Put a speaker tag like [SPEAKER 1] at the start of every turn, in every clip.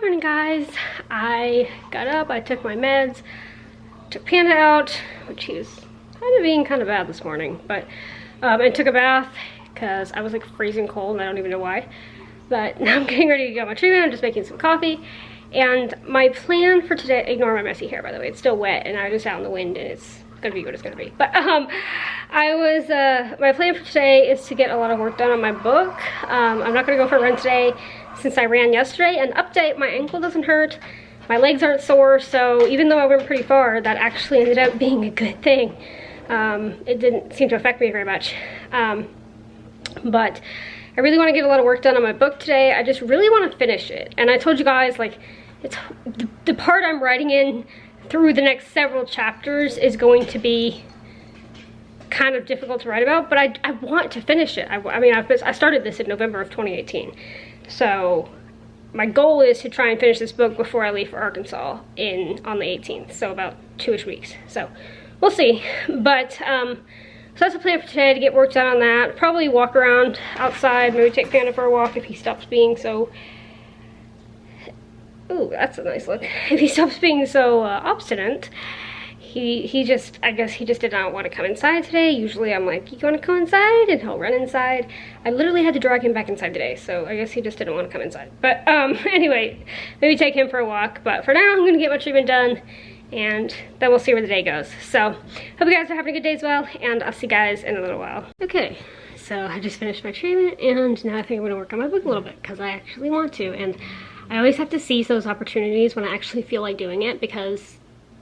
[SPEAKER 1] Good morning, guys. I got up, I took my meds, took Panda out, which he was kind of being kind of bad this morning, but I took a bath because I was like freezing cold and I don't even know why. But now I'm getting ready to go on my treatment. I'm just making some coffee. And my plan for today, ignore my messy hair by the way, it's still wet and I'm just out in the wind and it's gonna be what it's gonna be. But my plan for today is to get a lot of work done on my book. I'm not gonna go for a run today since I ran yesterday. And update, my ankle doesn't hurt, my legs aren't sore, so even though I went pretty far, that actually ended up being a good thing. It didn't seem to affect me very much. But I really want to get a lot of work done on my book today. I just really want to finish it. And I told you guys, like, it's the part I'm writing in through the next several chapters is going to be kind of difficult to write about, but I want to finish it. I mean, I started this in November of 2018. So my goal is to try and finish this book before I leave for Arkansas on the 18th. So about 2-ish weeks. So we'll see. But so that's the plan for today, to get work done on that. Probably walk around outside, maybe take Panda for a walk if he stops being so, ooh, that's a nice look. If he stops being so obstinate. He just, I guess he just did not want to come inside today. Usually I'm like, you want to come inside? And he'll run inside. I literally had to drag him back inside today, so I guess he just didn't want to come inside. But anyway, maybe take him for a walk. But for now, I'm going to get my treatment done, and then we'll see where the day goes. So, hope you guys are having a good day as well, and I'll see you guys in a little while. Okay, so I just finished my treatment, and now I think I'm going to work on my book a little bit, because I actually want to. And I always have to seize those opportunities when I actually feel like doing it, because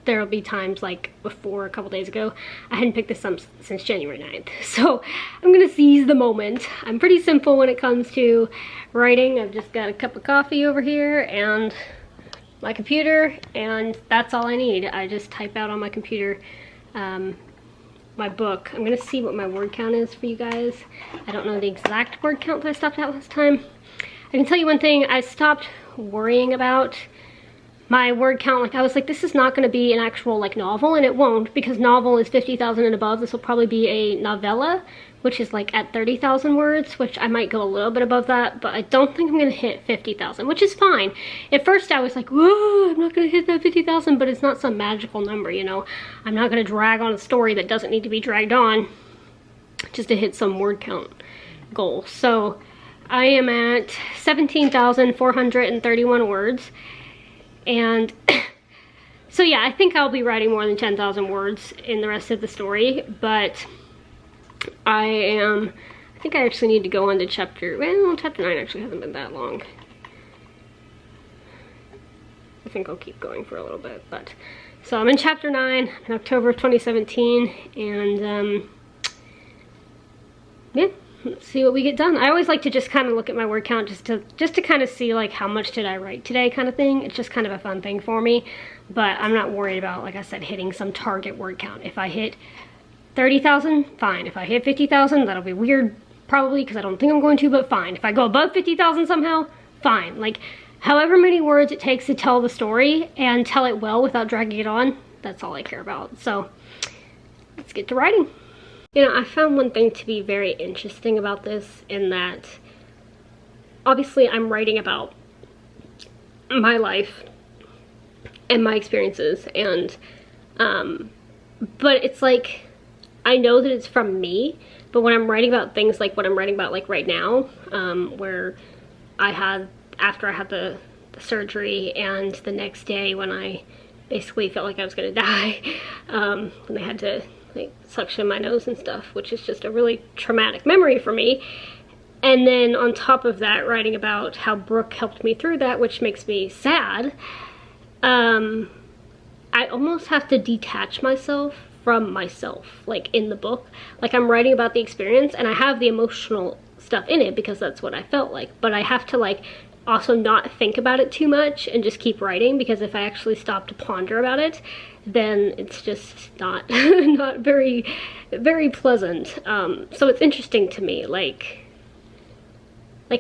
[SPEAKER 1] there'll be times like before a couple days ago, I hadn't picked this up since January 9th. So I'm gonna seize the moment. I'm pretty simple when it comes to writing. I've just got a cup of coffee over here and my computer, and that's all I need. I just type out on my computer my book. I'm gonna see what my word count is for you guys. I don't know the exact word count that I stopped at last time. I can tell you one thing, I stopped worrying about my word count. Like, I was like, this is not going to be an actual like novel, and it won't, because novel is 50,000 and above. This will probably be a novella, which is like at 30,000 words, which I might go a little bit above that, but I don't think I'm going to hit 50,000, which is fine. At first I was like, whoa, I'm not going to hit that 50,000, but it's not some magical number, you know. I'm not going to drag on a story that doesn't need to be dragged on just to hit some word count goal. So I am at 17,431 words. And so yeah, I think I'll be writing more than 10,000 words in the rest of the story, but I think I actually need to go on to chapter 9 actually hasn't been that long. I think I'll keep going for a little bit, but so I'm in chapter 9 in October of 2017, and yeah. Let's see what we get done. I always like to just kind of look at my word count just to kind of see like how much did I write today kind of thing. It's just kind of a fun thing for me, but I'm not worried about, like I said, hitting some target word count. If I hit 30,000, fine. If I hit 50,000, that'll be weird probably, because I don't think I'm going to, but fine. If I go above 50,000 somehow, fine. Like, however many words it takes to tell the story and tell it well without dragging it on, that's all I care about. So let's get to writing. You know, I found one thing to be very interesting about this, in that obviously I'm writing about my life and my experiences, and but it's like, I know that it's from me, but when I'm writing about things like what I'm writing about like right now, where after I had the surgery, and the next day when I basically felt like I was gonna die, when they had to like suction my nose and stuff, which is just a really traumatic memory for me. And then on top of that, writing about how Brooke helped me through that, which makes me sad. I almost have to detach myself from myself, like in the book. Like, I'm writing about the experience and I have the emotional stuff in it because that's what I felt like, but I have to like also not think about it too much and just keep writing, because if I actually stop to ponder about it, then it's just not not very pleasant. So it's interesting to me, like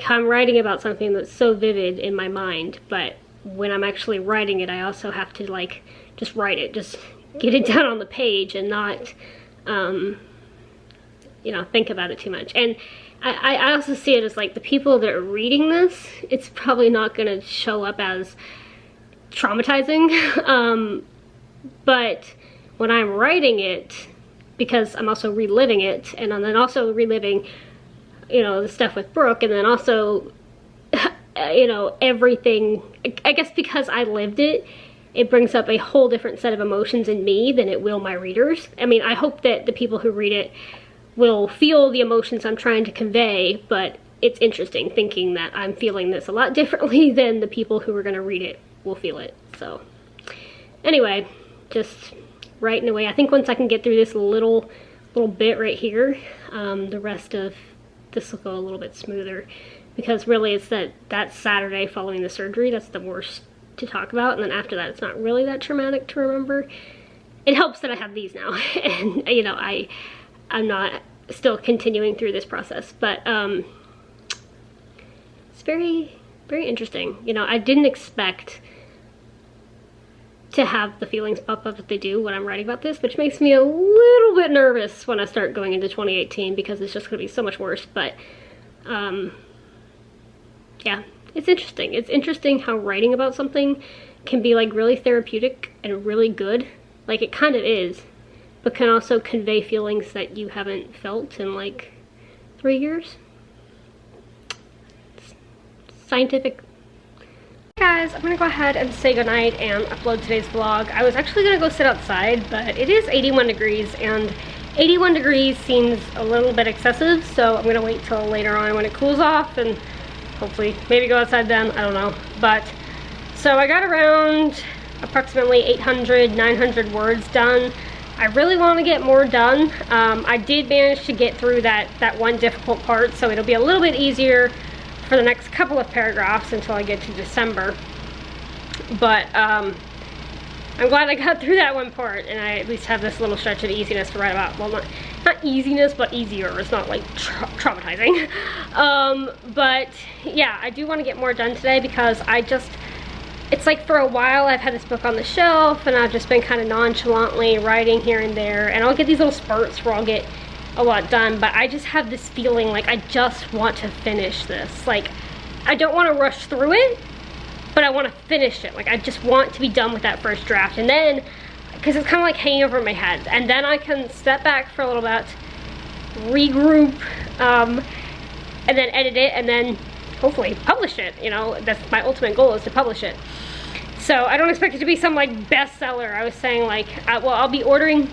[SPEAKER 1] how I'm writing about something that's so vivid in my mind, but when I'm actually writing it, I also have to like just write it, just get it down on the page and not you know, think about it too much. And I also see it as like the people that are reading this, it's probably not going to show up as traumatizing. But when I'm writing it, because I'm also reliving it, and then also reliving, you know, the stuff with Brooke, and then also, you know, everything, I guess because I lived it, it brings up a whole different set of emotions in me than it will my readers. I mean, I hope that the people who read it will feel the emotions I'm trying to convey, but it's interesting thinking that I'm feeling this a lot differently than the people who are going to read it will feel it. So anyway, just writing away. I think once I can get through this little bit right here, the rest of this will go a little bit smoother, because really it's that Saturday following the surgery that's the worst to talk about, and then after that it's not really that traumatic to remember. It helps that I have these now and you know, I'm not still continuing through this process, but it's very, very interesting. You know, I didn't expect to have the feelings pop up that they do when I'm writing about this, which makes me a little bit nervous when I start going into 2018, because it's just going to be so much worse. But yeah, it's interesting. It's interesting how writing about something can be like really therapeutic and really good, like it kind of is, but can also convey feelings that you haven't felt in like 3 years. It's scientific. Guys, I'm gonna go ahead and say goodnight and upload today's vlog. I was actually gonna go sit outside, but it is 81 degrees, and 81 degrees seems a little bit excessive, so I'm gonna wait till later on when it cools off and hopefully maybe go outside then, I don't know. But so I got around approximately 800, 900 words done. I really want to get more done. I did manage to get through that one difficult part, so it'll be a little bit easier for the next couple of paragraphs until I get to December. But I'm glad I got through that one part, and I at least have this little stretch of easiness to write about. Well, not easiness, but easier. It's not like traumatizing. But yeah, I do want to get more done today, because it's like for a while I've had this book on the shelf and I've just been kind of nonchalantly writing here and there, and I'll get these little spurts where I'll get a lot done, but I just have this feeling like I just want to finish this. Like, I don't want to rush through it, but I want to finish it. Like, I just want to be done with that first draft, and then, because it's kind of like hanging over my head, and then I can step back for a little bit, regroup, and then edit it, and then hopefully publish it. You know, that's my ultimate goal, is to publish it. So I don't expect it to be some like bestseller. I was saying like, well, I'll be ordering,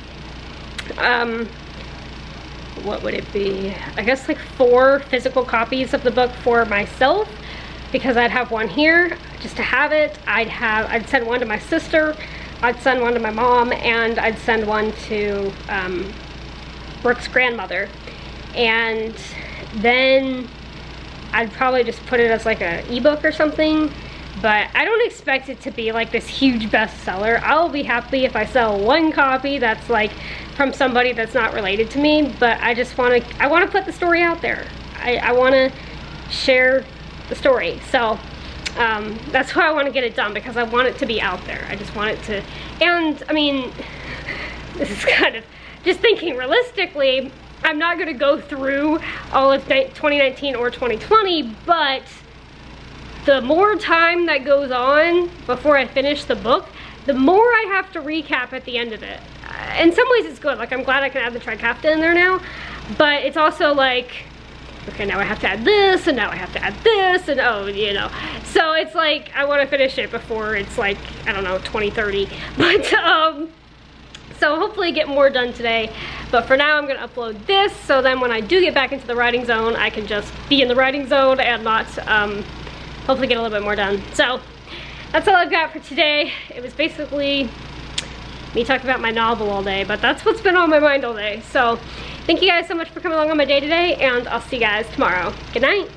[SPEAKER 1] what would it be? I guess like 4 physical copies of the book for myself, because I'd have one here just to have it. I'd send one to my sister, I'd send one to my mom, and I'd send one to Brooke's grandmother. And then I'd probably just put it as like an ebook or something, but I don't expect it to be like this huge bestseller. I'll be happy if I sell 1 copy that's like from somebody that's not related to me, but I want to put the story out there. I want to share the story. So that's why I want to get it done, because I want it to be out there. I just want it to, and I mean, this is kind of just thinking realistically, I'm not going to go through all of 2019 or 2020, but the more time that goes on before I finish the book, the more I have to recap at the end of it. In some ways it's good, like I'm glad I can add the trifecta in there now, but it's also like, okay, now I have to add this, and now I have to add this, and oh, you know. So it's like, I want to finish it before it's like, I don't know, 2030. But, so hopefully get more done today. But for now, I'm going to upload this, so then when I do get back into the writing zone, I can just be in the writing zone and not, hopefully get a little bit more done. So that's all I've got for today. It was basically me talking about my novel all day, but that's what's been on my mind all day. So thank you guys so much for coming along on my day today, and I'll see you guys tomorrow. Good night.